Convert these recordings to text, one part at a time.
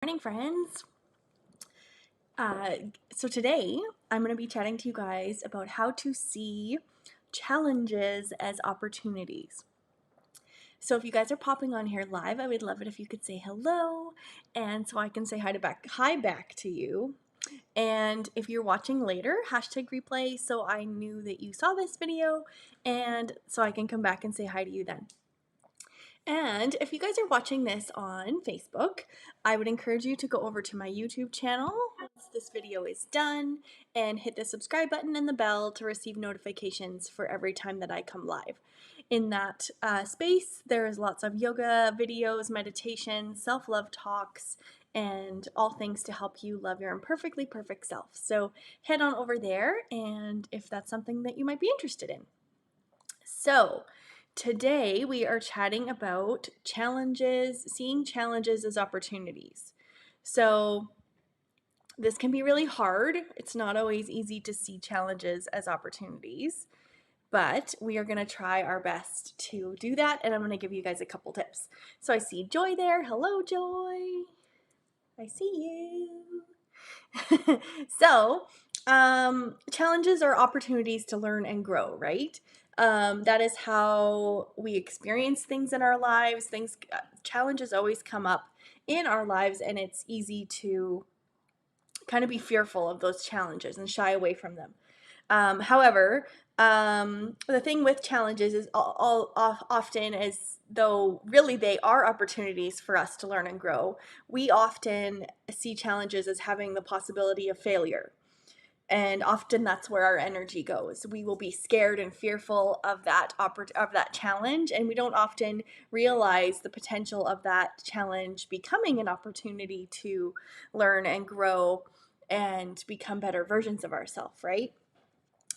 Morning, friends. So today I'm going to be chatting to you guys about how to see challenges as opportunities. So if you guys are popping on here live, I would love it if you could say hello, and so I can say hi back to you. And if you're watching later, hashtag replay, so I knew that you saw this video, and so I can come back and say hi to you then. And if you guys are watching this on Facebook, I would encourage you to go over to my YouTube channel once this video is done and hit the subscribe button and the bell to receive notifications for every time that I come live. In that space, there is lots of yoga videos, meditation, self-love talks, and all things to help you love your imperfectly perfect self. So head on over there, and if that's something that you might be interested in. So, today we are chatting about challenges, seeing challenges as opportunities. So, this can be really hard. It's not always easy to see challenges as opportunities, but we are going to try our best to do that, and I'm going to give you guys a couple tips. So, I see Joy there. Hello, Joy. I see you. So, challenges are opportunities to learn and grow, right? That is how we experience things in our lives. Challenges always come up in our lives, and it's easy to kind of be fearful of those challenges and shy away from them. However, the thing with challenges is often as though really they are opportunities for us to learn and grow, we often see challenges as having the possibility of failure. And often that's where our energy goes. We will be scared and fearful of that challenge, and we don't often realize the potential of that challenge becoming an opportunity to learn and grow and become better versions of ourselves, right?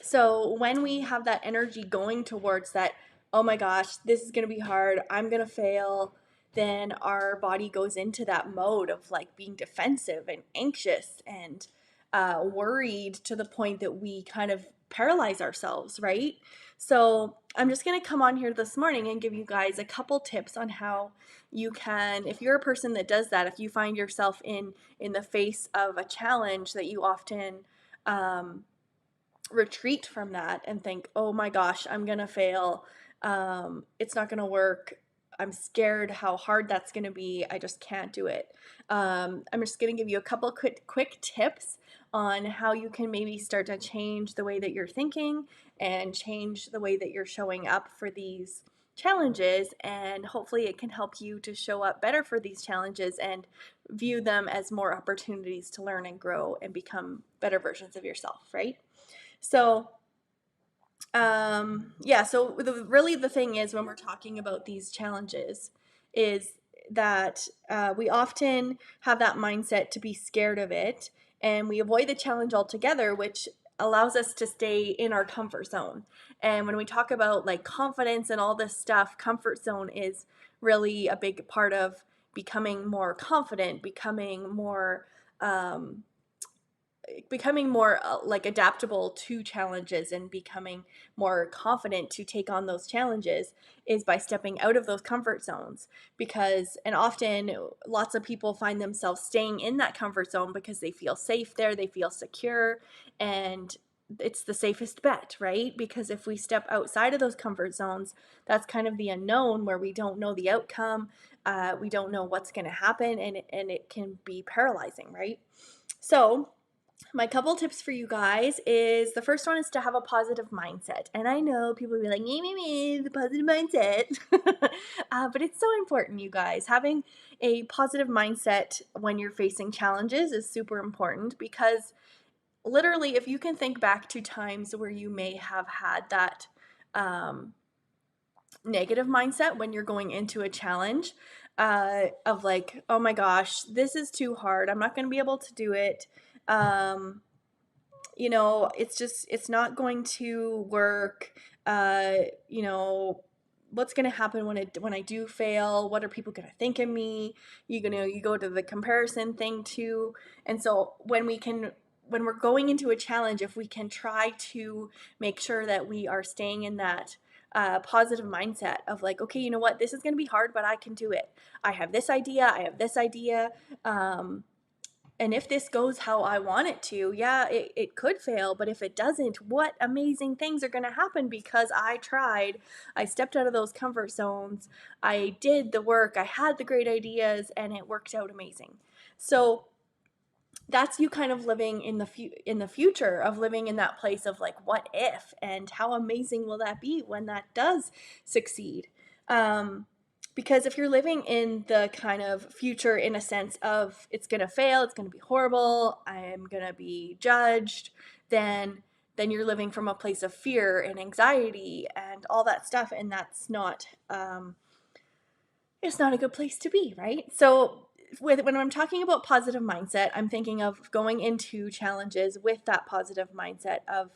So when we have that energy going towards that, oh my gosh, this is going to be hard, I'm going to fail, then our body goes into that mode of like being defensive and anxious and worried to the point that we kind of paralyze ourselves, right? So I'm just going to come on here this morning and give you guys a couple tips on how you can, if you're a person that does that, if you find yourself in the face of a challenge that you often retreat from that and think, oh my gosh, I'm gonna fail. It's not gonna work. I'm scared how hard that's gonna be. I just can't do it. I'm just gonna give you a couple quick tips on how you can maybe start to change the way that you're thinking and change the way that you're showing up for these challenges, and hopefully it can help you to show up better for these challenges and view them as more opportunities to learn and grow and become better versions of yourself, right? So, yeah, so really the thing is when we're talking about these challenges is that we often have that mindset to be scared of it, and we avoid the challenge altogether, which allows us to stay in our comfort zone. And when we talk about like confidence and all this stuff, comfort zone is really a big part of becoming more confident, becoming more like adaptable to challenges and becoming more confident to take on those challenges is by stepping out of those comfort zones, because and often lots of people find themselves staying in that comfort zone because they feel safe there, they feel secure, and it's the safest bet, right? Because if we step outside of those comfort zones, that's kind of the unknown where we don't know the outcome, we don't know what's going to happen, and it can be paralyzing, right? So my couple tips for you guys is the first one is to have a positive mindset. And I know people will be like, me, the positive mindset. But it's so important, you guys. Having a positive mindset when you're facing challenges is super important, because literally, if you can think back to times where you may have had that negative mindset when you're going into a challenge, of like, oh my gosh, this is too hard, I'm not going to be able to do it. It's not going to work. You know, what's going to happen when I do fail? What are people going to think of me? You go to the comparison thing too. And so when we're going into a challenge, if we can try to make sure that we are staying in that positive mindset of like, okay, you know what, this is going to be hard, but I can do it. I have this idea. I have this idea. And if this goes how I want it to, yeah, it could fail, but if it doesn't, what amazing things are going to happen because I tried. I stepped out of those comfort zones. I did the work. I had the great ideas, and it worked out amazing. So that's you kind of living in the future of living in that place of like, what if, and how amazing will that be when that does succeed? Because if you're living in the kind of future in a sense of it's going to fail, it's going to be horrible, I'm going to be judged, then you're living from a place of fear and anxiety and all that stuff, and that's not it's not a good place to be, right? So when I'm talking about positive mindset, I'm thinking of going into challenges with that positive mindset of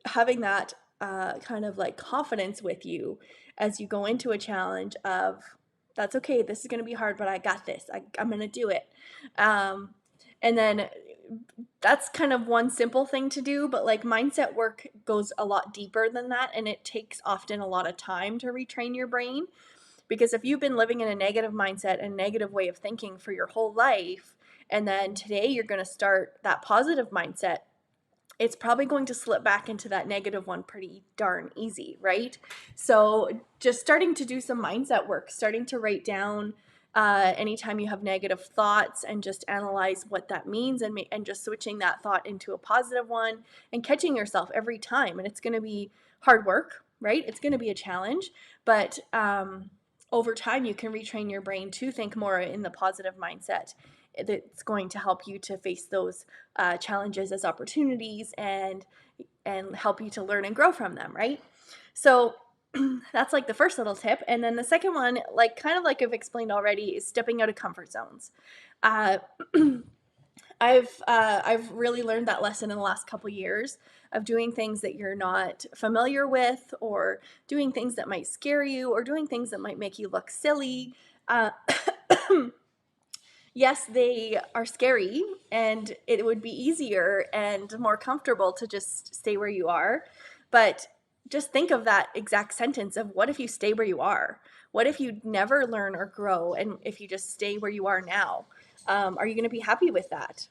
having that kind of like confidence with you as you go into a challenge of, that's okay, this is going to be hard, but I got this. I'm going to do it. And then that's kind of one simple thing to do, but like mindset work goes a lot deeper than that, and it takes often a lot of time to retrain your brain. Because if you've been living in a negative mindset and negative way of thinking for your whole life, and then today you're going to start that positive mindset, it's probably going to slip back into that negative one pretty darn easy, right? So just starting to do some mindset work, starting to write down anytime you have negative thoughts and just analyze what that means, and just switching that thought into a positive one and catching yourself every time. And it's going to be hard work, right? It's going to be a challenge, but over time you can retrain your brain to think more in the positive mindset. That's going to help you to face those challenges as opportunities and help you to learn and grow from them, right? So that's like the first little tip. And then the second one, like kind of like I've explained already, is stepping out of comfort zones. I've really learned that lesson in the last couple years of doing things that you're not familiar with, or doing things that might scare you, or doing things that might make you look silly. Yes, they are scary, and it would be easier and more comfortable to just stay where you are. But just think of that exact sentence of, what if you stay where you are? What if you never learn or grow, and if you just stay where you are now? Are you going to be happy with that?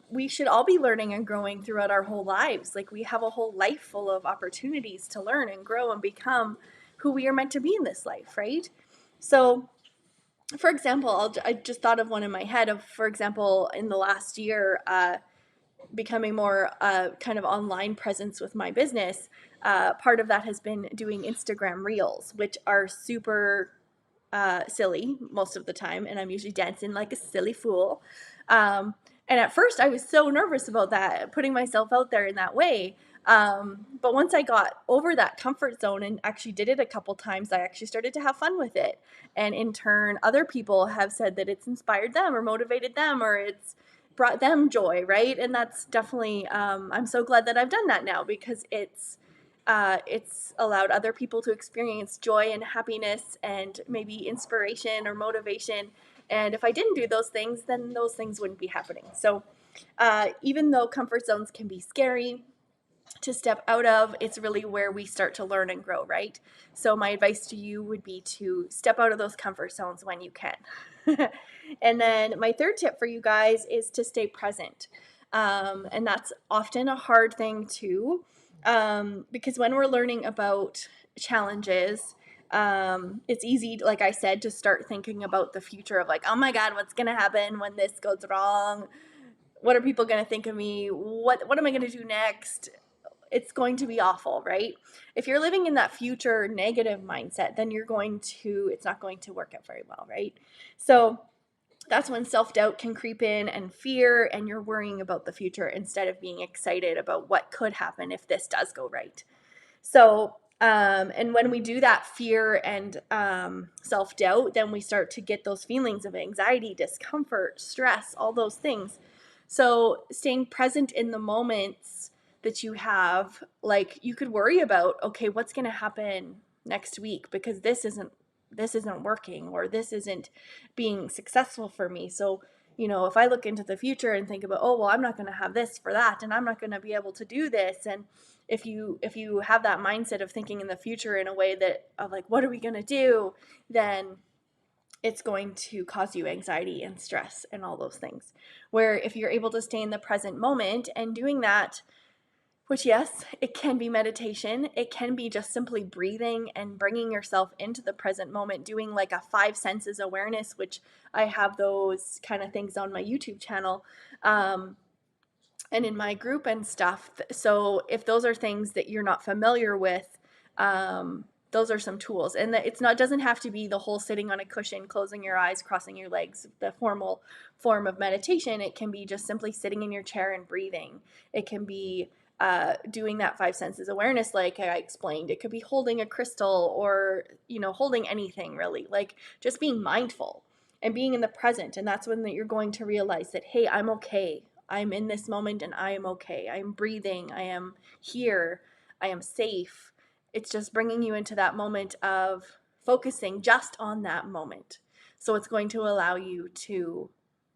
We should all be learning and growing throughout our whole lives. Like, we have a whole life full of opportunities to learn and grow and become who we are meant to be in this life, right? So for example, I just thought of one in my head of, for example, in the last year, becoming more kind of online presence with my business. Part of that has been doing Instagram Reels, which are super silly most of the time, and I'm usually dancing like a silly fool. And at first I was so nervous about that, putting myself out there in that way. But once I got over that comfort zone and actually did it a couple times, I actually started to have fun with it. And in turn, other people have said that it's inspired them or motivated them, or it's brought them joy, right? And that's definitely, I'm so glad that I've done that now, because it's allowed other people to experience joy and happiness and maybe inspiration or motivation. And if I didn't do those things, then those things wouldn't be happening. So even though comfort zones can be scary to step out of, it's really where we start to learn and grow, right? So my advice to you would be to step out of those comfort zones when you can. And then my third tip for you guys is to stay present. And that's often a hard thing too, because when we're learning about challenges, it's easy, like I said, to start thinking about the future of like, oh my God, what's going to happen when this goes wrong? What are people going to think of me? What am I going to do next? It's going to be awful, right? If you're living in that future negative mindset, then it's not going to work out very well, right? So that's when self-doubt can creep in, and fear, and you're worrying about the future instead of being excited about what could happen if this does go right. So, and when we do that fear and self-doubt, then we start to get those feelings of anxiety, discomfort, stress, all those things. So staying present in the moments that you have, like, you could worry about, okay, what's going to happen next week because this isn't working, or this isn't being successful for me. So you know, if I look into the future and think about, oh, well, I'm not going to have this for that, and I'm not going to be able to do this. And if you have that mindset of thinking in the future in a way that of like, what are we going to do, then it's going to cause you anxiety and stress and all those things. Where if you're able to stay in the present moment and doing that, which, yes, it can be meditation. It can be just simply breathing and bringing yourself into the present moment, doing like a 5 senses awareness, which I have those kind of things on my YouTube channel and in my group and stuff. So if those are things that you're not familiar with, those are some tools. And it's not, doesn't have to be the whole sitting on a cushion, closing your eyes, crossing your legs, the formal form of meditation. It can be just simply sitting in your chair and breathing. It can be doing that 5 senses awareness, like I explained. It could be holding a crystal or, you know, holding anything really, like just being mindful and being in the present. And that's when you're going to realize that, hey, I'm okay. I'm in this moment and I am okay. I am breathing. I am here. I am safe. It's just bringing you into that moment of focusing just on that moment. So it's going to allow you to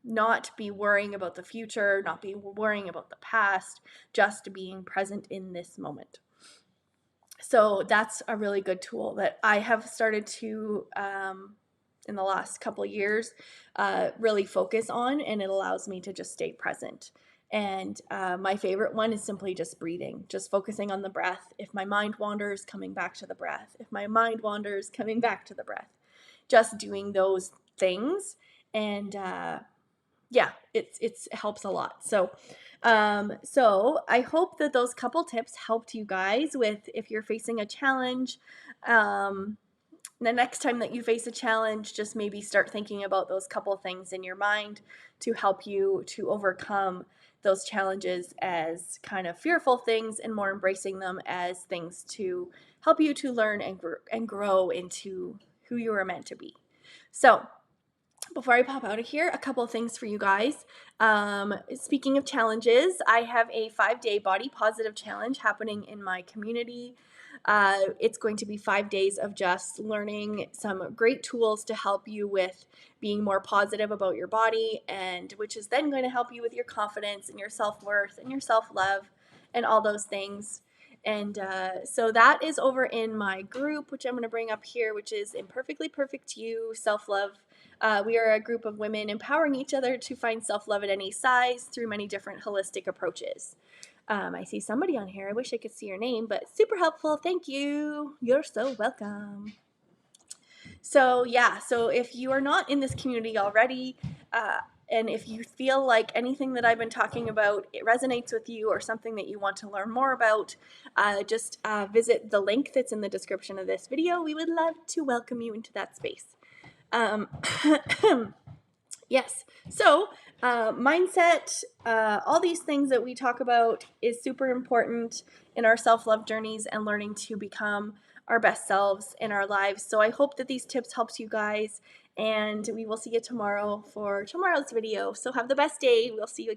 not be worrying about the future, not be worrying about the past, just being present in this moment. So that's a really good tool that I have started to, in the last couple of years, really focus on, and it allows me to just stay present. And my favorite one is simply just breathing, just focusing on the breath. If my mind wanders, coming back to the breath. If my mind wanders, coming back to the breath. Just doing those things, and yeah, it helps a lot. So I hope that those couple tips helped you guys with if you're facing a challenge. The next time that you face a challenge, just maybe start thinking about those couple things in your mind to help you to overcome those challenges as kind of fearful things and more embracing them as things to help you to learn and grow into who you are meant to be. So before I pop out of here, a couple of things for you guys. Speaking of challenges, I have a 5-day body positive challenge happening in my community. It's going to be 5 days of just learning some great tools to help you with being more positive about your body, and which is then going to help you with your confidence and your self-worth and your self-love and all those things. And so that is over in my group, which I'm going to bring up here, which is Imperfectly Perfect You, Self-Love. We are a group of women empowering each other to find self-love at any size through many different holistic approaches. I see somebody on here. I wish I could see your name, but super helpful. Thank you. You're so welcome. So yeah, so if you are not in this community already, and if you feel like anything that I've been talking about, it resonates with you or something that you want to learn more about, just visit the link that's in the description of this video. We would love to welcome you into that space. Yes, so mindset, all these things that we talk about is super important in our self-love journeys and learning to become our best selves in our lives. So I hope that these tips helps you guys, and we will see you tomorrow for tomorrow's video. So have the best day. We'll see you again.